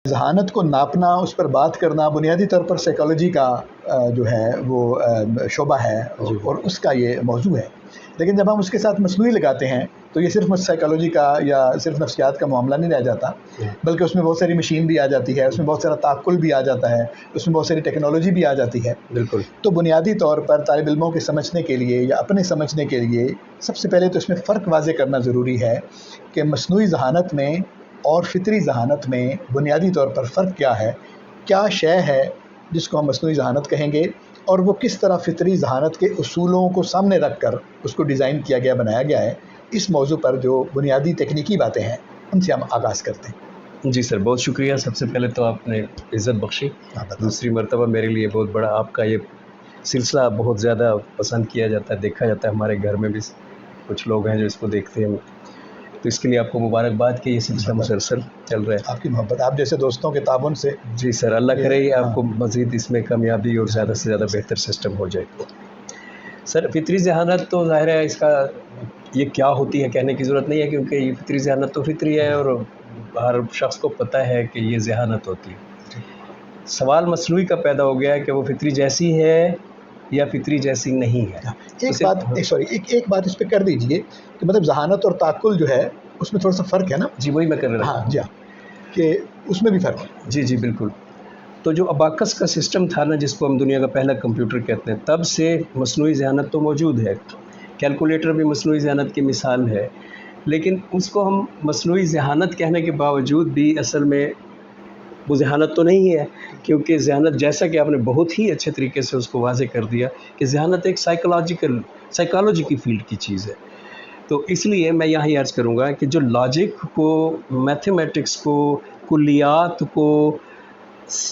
ذہانت کو ناپنا، اس پر بات کرنا بنیادی طور پر سائیکالوجی کا جو ہے وہ شعبہ ہے اور اس کا یہ موضوع ہے. لیکن جب ہم اس کے ساتھ مصنوعی لگاتے ہیں تو یہ صرف سائیکالوجی کا یا صرف نفسیات کا معاملہ نہیں رہ جاتا، بلکہ اس میں بہت ساری مشین بھی آ جاتی ہے، اس میں بہت سارا تعقل بھی آ جاتا ہے، اس میں بہت ساری ٹیکنالوجی بھی آ جاتی ہے. بالکل. تو بنیادی طور پر طالب علموں کے سمجھنے کے لیے یا اپنے سمجھنے کے لیے سب سے پہلے تو اس میں فرق واضح کرنا ضروری ہے کہ مصنوعی ذہانت میں اور فطری ذہانت میں بنیادی طور پر فرق کیا ہے، کیا شے ہے جس کو ہم مصنوعی ذہانت کہیں گے، اور وہ کس طرح فطری ذہانت کے اصولوں کو سامنے رکھ کر اس کو ڈیزائن کیا گیا، بنایا گیا ہے. اس موضوع پر جو بنیادی تکنیکی باتیں ہیں ان سے ہم آغاز کرتے ہیں. جی سر، بہت شکریہ. سب سے پہلے تو آپ نے عزت بخشی، دوسری مرتبہ میرے لیے بہت بڑا آپ کا یہ سلسلہ بہت زیادہ پسند کیا جاتا ہے، دیکھا جاتا ہے. ہمارے گھر میں بھی کچھ لوگ ہیں جو اس کو دیکھتے ہیں، تو اس کے لیے آپ کو مبارکباد کہ یہ سلسلہ مسلسل چل رہا ہے. آپ کی محبت، آپ جیسے دوستوں کے تعاون سے. جی سر، اللہ کرے آپ کو مزید اس میں کامیابی اور زیادہ سے زیادہ بہتر سسٹم ہو جائے. سر، فطری ذہانت تو ظاہر ہے اس کا یہ کیا ہوتی ہے کہنے کی ضرورت نہیں ہے، کیونکہ یہ فطری ذہانت تو فطری ہے اور ہر شخص کو پتہ ہے کہ یہ ذہانت ہوتی ہے. سوال مصنوعی کا پیدا ہو گیا ہے کہ وہ فطری جیسی ہے یا فطری جیسی نہیں ہے. ایک بات اس پہ کر دیجئے کہ مطلب ذہانت اور تعقل جو ہے اس میں تھوڑا سا فرق ہے نا. جی وہی میں کر رہا ہاں جی ہاں، کہ اس میں بھی فرق ہے. جی جی بالکل. تو جو اباکس کا سسٹم تھا نا، جس کو ہم دنیا کا پہلا کمپیوٹر کہتے ہیں، تب سے مصنوعی ذہانت تو موجود ہے. کیلکولیٹر بھی مصنوعی ذہانت کی مثال ہے، لیکن اس کو ہم مصنوعی ذہانت کہنے کے باوجود بھی اصل میں وہ ذہانت تو نہیں ہے، کیونکہ ذہانت جیسا کہ آپ نے بہت ہی اچھے طریقے سے اس کو واضح کر دیا کہ ذہانت ایک سائیکالوجی کی فیلڈ کی چیز ہے. تو اس لیے میں یہاں یہ عرض کروں گا کہ جو لاجک کو، میتھمیٹکس کو، کلیات کو،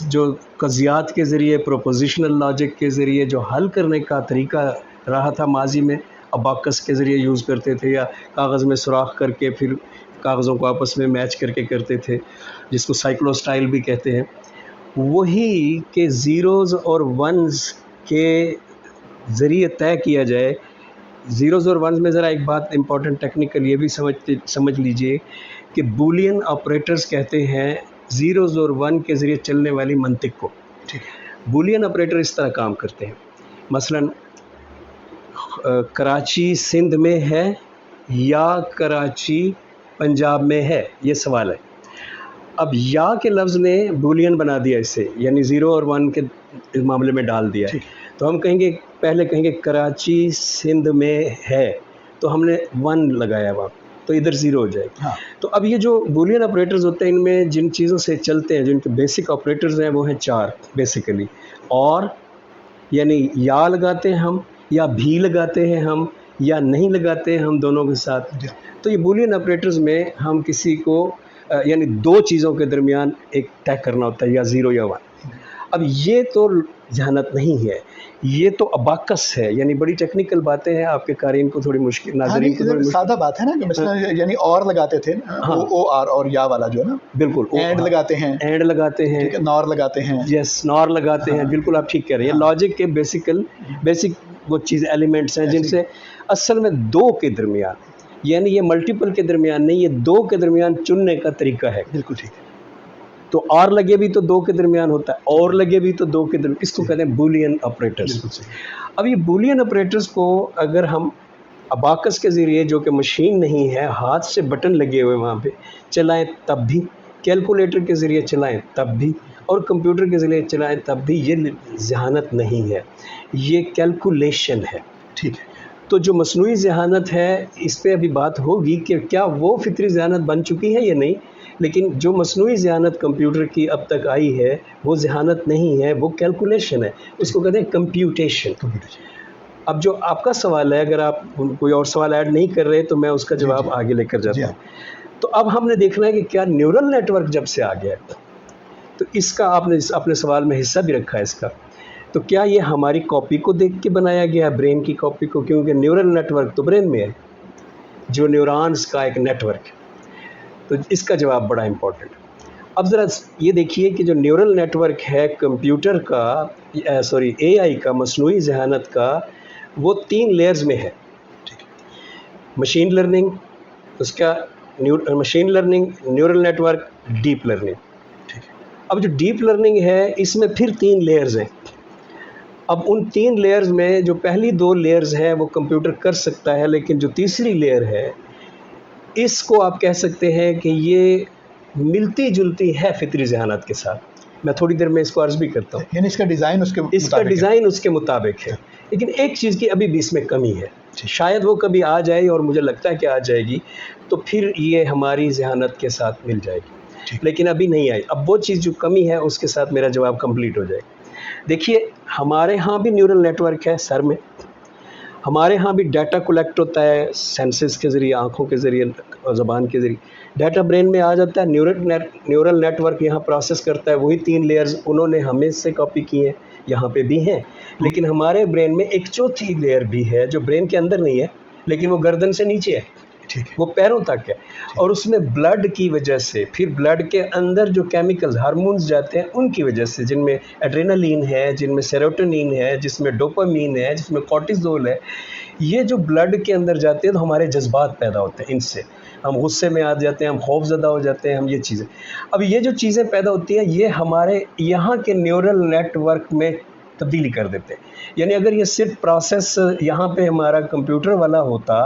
جو قضیات کے ذریعے، پروپوزیشنل لاجک کے ذریعے جو حل کرنے کا طریقہ رہا تھا ماضی میں، اباکس کے ذریعے یوز کرتے تھے یا کاغذ میں سوراخ کر کے پھر کاغذوں کو آپس میں میچ کر کے کرتے تھے، جس کو سائیکلو سٹائل بھی کہتے ہیں، وہی کہ زیروز اور ونز کے ذریعے طے کیا جائے. زیروز اور ونز میں ذرا ایک بات امپورٹنٹ ٹیکنیکل یہ بھی سمجھ لیجئے کہ بولین آپریٹرز کہتے ہیں زیروز اور ون کے ذریعے چلنے والی منطق کو. بولین آپریٹر اس طرح کام کرتے ہیں، مثلا کراچی سندھ میں ہے یا کراچی پنجاب میں ہے، یہ سوال ہے. اب یا کے لفظ نے بولین بنا دیا اسے، یعنی زیرو اور ون کے معاملے میں ڈال دیا. تو ہم کہیں گے، پہلے کہیں گے کراچی سندھ میں ہے، تو ہم نے ون لگایا وہاں، تو ادھر زیرو ہو جائے. تو اب یہ جو بولین آپریٹرز ہوتے ہیں، ان میں جن چیزوں سے چلتے ہیں، جن کے بیسک آپریٹرز ہیں، وہ ہیں 4 بیسیکلی. اور یعنی یا لگاتے ہیں ہم، یا بھی لگاتے ہیں ہم، یا نہیں لگاتے ہیں ہم دونوں کے ساتھ. تو یہ بولین آپریٹرز میں ہم کسی کو یعنی 2 چیزوں کے درمیان ایک طے کرنا ہوتا ہے، یا 0 یا 1. اب یہ تو ذہانت نہیں ہے، یہ تو اباکس ہے. یعنی بڑی ٹیکنیکل باتیں ہیں، آپ کے قارئین کو تھوڑی مشکل، ناظرین کو تھوڑی مشکل. سادہ بات ہے نا کہ مثلا یعنی اور لگاتے تھے او آر، اور یا والا جو ہے نا، بالکل اینڈ لگاتے ہیں، اینڈ لگاتے ہیں، نار لگاتے ہیں. یس، نار لگاتے ہیں. بالکل آپ ٹھیک کہہ رہے ہیں. لاجک کے بیسک وہ چیز ایلیمنٹس ہیں جن سے اصل میں 2 کے درمیان، یعنی یہ ملٹیپل کے درمیان نہیں، یہ 2 کے درمیان چننے کا طریقہ ہے. بالکل ٹھیک ہے. تو آر لگے بھی تو 2 کے درمیان ہوتا ہے، اور لگے بھی تو 2 کے درمیان، اس کو کہتے ہیں بولین آپریٹرز. اب یہ بولین آپریٹرز کو اگر ہم اباکس کے ذریعے، جو کہ مشین نہیں ہے، ہاتھ سے بٹن لگے ہوئے وہاں پہ چلائیں تب بھی، کیلکولیٹر کے ذریعے چلائیں تب بھی، اور کمپیوٹر کے ذریعے چلائیں تب بھی، یہ ذہانت نہیں ہے، یہ کیلکولیشن ہے. ٹھیک ہے. تو جو مصنوعی ذہانت ہے، اس پہ ابھی بات ہوگی کہ کیا وہ فطری ذہانت بن چکی ہے یا نہیں. لیکن جو مصنوعی ذہانت کمپیوٹر کی اب تک آئی ہے، وہ ذہانت نہیں ہے، وہ کیلکولیشن ہے. اس کو کہتے ہیں کمپیوٹیشن. اب جو آپ کا سوال ہے، اگر آپ کوئی اور سوال ایڈ نہیں کر رہے تو میں اس کا جواب آگے لے کر جاتا ہوں. تو اب ہم نے دیکھنا ہے کہ کیا نیورل نیٹ ورک جب سے آ گیا، تو اس کا آپ نے اپنے سوال میں حصہ بھی رکھا ہے اس کا، تو کیا یہ ہماری کاپی کو دیکھ کے بنایا گیا ہے، برین کی کاپی کو؟ کیونکہ نیورل نیٹ ورک تو برین میں ہے، جو نیورانز کا ایک نیٹ ورک ہے. تو اس کا جواب بڑا امپورٹنٹ. اب ذرا یہ دیکھیے کہ جو نیورل نیٹ ورک ہے کمپیوٹر کا، اے آئی کا، مصنوعی ذہانت کا، وہ 3 لیئرز میں ہے. مشین لرننگ، اس کا machine learning, neural network, deep learning. اب جو ڈیپ لرننگ ہے اس میں پھر 3 لیئرز ہیں. اب ان 3 لیئرز میں جو پہلی 2 لیئرز ہیں وہ کمپیوٹر کر سکتا ہے، لیکن جو تیسری لیئر ہے اس کو آپ کہہ سکتے ہیں کہ یہ ملتی جلتی ہے فطری ذہانت کے ساتھ. میں تھوڑی دیر میں اس کو عرض بھی کرتا ہوں. یعنی اس کا ڈیزائن اس کا ڈیزائن اس کے مطابق ہے، لیکن ایک چیز کی ابھی بھی اس میں کمی ہے. شاید وہ کبھی آ جائے اور مجھے لگتا ہے کہ آ جائے گی تو پھر یہ ہماری ذہانت کے ساتھ مل جائے گی، لیکن ابھی نہیں آئی. اب وہ چیز جو کمی ہے اس کے ساتھ میرا جواب کمپلیٹ ہو جائے گا. دیکھیے ہمارے ہاں بھی نیورل نیٹ ورک ہے سر میں، ہمارے ہاں بھی ڈیٹا کلیکٹ ہوتا ہے سینسز کے ذریعے، آنکھوں کے ذریعے اور زبان کے ذریعے. ڈیٹا برین میں آ جاتا ہے، نیورل نیٹ ورک یہاں پروسیس کرتا ہے. وہی 3 لیئرز انہوں نے ہمیں سے کاپی کی ہیں، یہاں پہ بھی ہیں. لیکن ہمارے برین میں ایک چوتھی لیئر بھی ہے جو برین کے اندر نہیں ہے لیکن وہ گردن سے نیچے ہے، وہ پیروں تک ہے. اور اس میں بلڈ کی وجہ سے، پھر بلڈ کے اندر جو کیمیکلز ہارمونز جاتے ہیں ان کی وجہ سے، جن میں ایڈرینالین ہے، جن میں سیروٹونین ہے، جس میں ڈوپامین ہے، جس میں کورٹیزول ہے، یہ جو بلڈ کے اندر جاتے ہیں تو ہمارے جذبات پیدا ہوتے ہیں. ان سے ہم غصے میں آ جاتے ہیں، ہم خوف زدہ ہو جاتے ہیں، ہم یہ چیزیں. اب یہ جو چیزیں پیدا ہوتی ہیں یہ ہمارے یہاں کے نیورل نیٹ ورک میں تبدیلی کر دیتے ہیں. یعنی اگر یہ صرف پروسیس یہاں پہ ہمارا کمپیوٹر والا ہوتا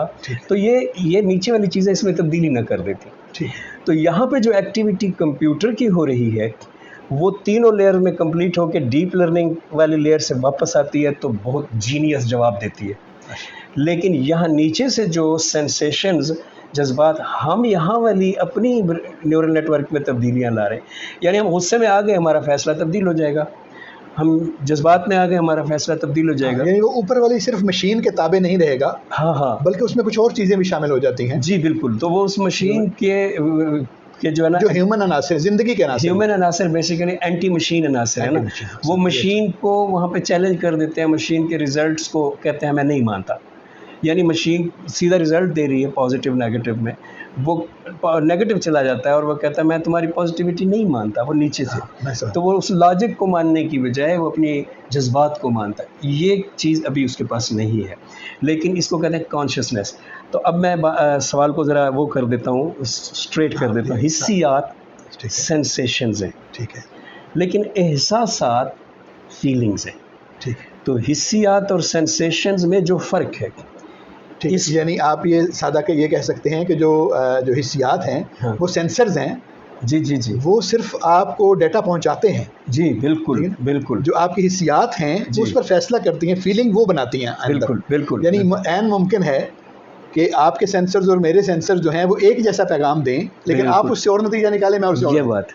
تو یہ نیچے والی چیزیں اس میں تبدیلی نہ کر دیتی. تو یہاں پہ جو ایکٹیویٹی کمپیوٹر کی ہو رہی ہے وہ تینوں لیئر میں کمپلیٹ ہو کے ڈیپ لرننگ والی لیئر سے واپس آتی ہے تو بہت جینیس جواب دیتی ہے. لیکن یہاں نیچے سے جو سینسیشنز، جذبات، ہم یہاں والی اپنی نیورل نیٹ ورک میں تبدیلیاں لا رہے ہیں. یعنی ہم غصے میں آ گئے ہمارا فیصلہ تبدیل ہو جائے گا، ہم جذبات میں آ گئے ہمارا فیصلہ تبدیل ہو جائے گا. یعنی وہ اوپر والی صرف مشین کے تابع نہیں رہے گا، ہاں بلکہ اس میں کچھ اور چیزیں بھی شامل ہو جاتی ہیں. جی بالکل. تو وہ اس مشین کے جو ہے نا، جو ہیومن عناصر، زندگی کے عناصر، ہیومن عناصر بیسیکلی اینٹی مشین عناصر ہے نا، وہ مشین کو وہاں پہ چیلنج کر دیتے ہیں، مشین کے ریزلٹس کو کہتے ہیں میں نہیں مانتا. یعنی مشین سیدھا رزلٹ دے رہی ہے پازیٹیو نیگیٹو میں، وہ نیگیٹو چلا جاتا ہے اور وہ کہتا ہے میں تمہاری پازیٹیوٹی نہیں مانتا، وہ نیچے سے. تو وہ اس لاجک کو ماننے کی بجائے وہ اپنی جذبات کو مانتا ہے. یہ چیز ابھی اس کے پاس نہیں ہے، لیکن اس کو کہتے ہیں کانشیسنیس. تو اب میں سوال کو ذرا وہ کر دیتا ہوں، اسٹریٹ کر دیتا ہوں. حسیات سینسیشنز ہیں، ٹھیک ہے، لیکن احساسات فیلنگز ہیں. ٹھیک ہے. تو حسیات اور سینسیشنز میں جو فرق ہے، یعنی آپ یہ سادہ کہ یہ کہہ سکتے ہیں کہ جو حسیات ہیں وہ سینسرز ہیں. جی جی جی، وہ صرف آپ کو ڈیٹا پہنچاتے ہیں. جی بالکل بالکل. جو آپ کی حسیات ہیں وہ اس پر فیصلہ کرتی ہیں، فیلنگ وہ بناتی ہیں. بالکل بالکل. یعنی عین ممکن ہے کہ آپ کے سینسرز اور میرے سینسر جو ہیں وہ ایک جیسا پیغام دیں، لیکن آپ اس سے اور نتیجہ نکالیں، میں اس سے اور. یہ بات